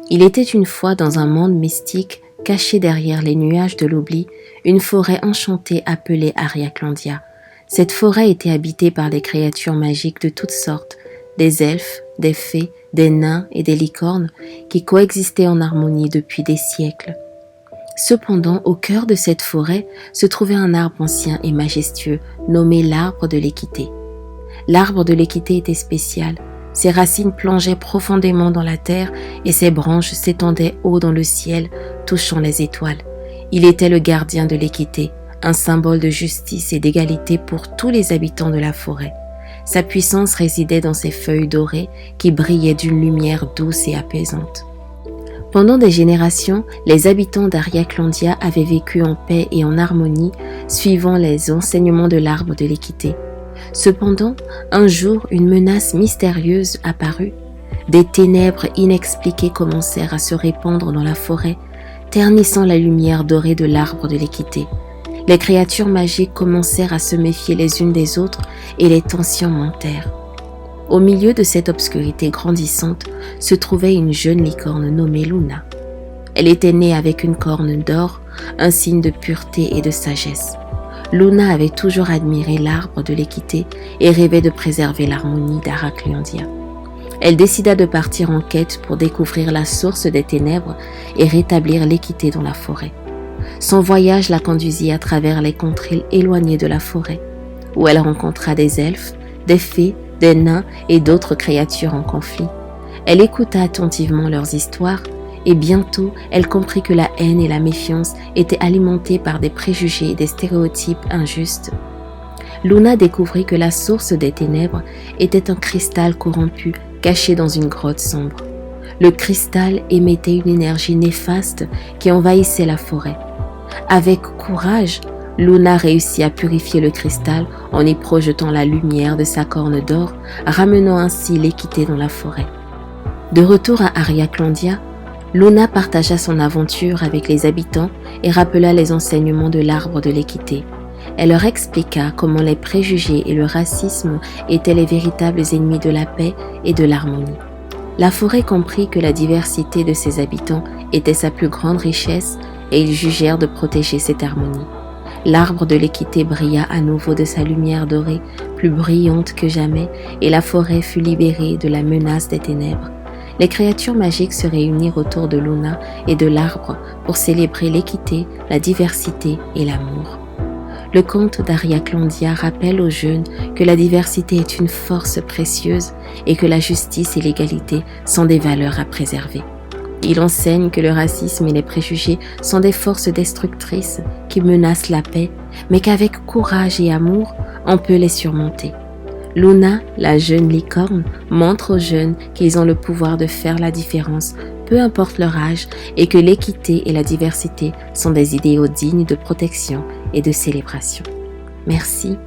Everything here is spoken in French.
Il était une fois dans un monde mystique, caché derrière les nuages de l'oubli, une forêt enchantée appelée Ariaclandia. Cette forêt était habitée par des créatures magiques de toutes sortes, des elfes, des fées, des nains et des licornes qui coexistaient en harmonie depuis des siècles. Cependant, au cœur de cette forêt se trouvait un arbre ancien et majestueux nommé l'arbre de l'équité. L'arbre de l'équité était spécial. Ses racines plongeaient profondément dans la terre et ses branches s'étendaient haut dans le ciel, touchant les étoiles. Il était le gardien de l'équité, un symbole de justice et d'égalité pour tous les habitants de la forêt. Sa puissance résidait dans ses feuilles dorées qui brillaient d'une lumière douce et apaisante. Pendant des générations, les habitants d'Ariaclandia avaient vécu en paix et en harmonie, suivant les enseignements de l'arbre de l'équité. Cependant, un jour, une menace mystérieuse apparut. Des ténèbres inexpliquées commencèrent à se répandre dans la forêt, ternissant la lumière dorée de l'arbre de l'équité. Les créatures magiques commencèrent à se méfier les unes des autres et les tensions montèrent. Au milieu de cette obscurité grandissante se trouvait une jeune licorne nommée Luna. Elle était née avec une corne d'or, un signe de pureté et de sagesse. Luna avait toujours admiré l'arbre de l'équité et rêvait de préserver l'harmonie d'Ariaclandia. Elle décida de partir en quête pour découvrir la source des ténèbres et rétablir l'équité dans la forêt. Son voyage la conduisit à travers les contrées éloignées de la forêt, où elle rencontra des elfes, des fées, des nains et d'autres créatures en conflit. Elle écouta attentivement leurs histoires et bientôt elle comprit que la haine et la méfiance étaient alimentées par des préjugés et des stéréotypes injustes. Luna découvrit que la source des ténèbres était un cristal corrompu caché dans une grotte sombre. Le cristal émettait une énergie néfaste qui envahissait la forêt. Avec courage, Luna réussit à purifier le cristal en y projetant la lumière de sa corne d'or, ramenant ainsi l'équité dans la forêt. De retour à Ariaclandia, Luna partagea son aventure avec les habitants et rappela les enseignements de l'arbre de l'équité. Elle leur expliqua comment les préjugés et le racisme étaient les véritables ennemis de la paix et de l'harmonie. La forêt comprit que la diversité de ses habitants était sa plus grande richesse et ils jugèrent de protéger cette harmonie. L'arbre de l'équité brilla à nouveau de sa lumière dorée, plus brillante que jamais, et la forêt fut libérée de la menace des ténèbres. Les créatures magiques se réunirent autour de Luna et de l'arbre pour célébrer l'équité, la diversité et l'amour. Le conte d'Ariaclandia rappelle aux jeunes que la diversité est une force précieuse et que la justice et l'égalité sont des valeurs à préserver. Il enseigne que le racisme et les préjugés sont des forces destructrices qui menacent la paix, mais qu'avec courage et amour, on peut les surmonter. Luna, la jeune licorne, montre aux jeunes qu'ils ont le pouvoir de faire la différence, peu importe leur âge, et que l'équité et la diversité sont des idéaux dignes de protection et de célébration. Merci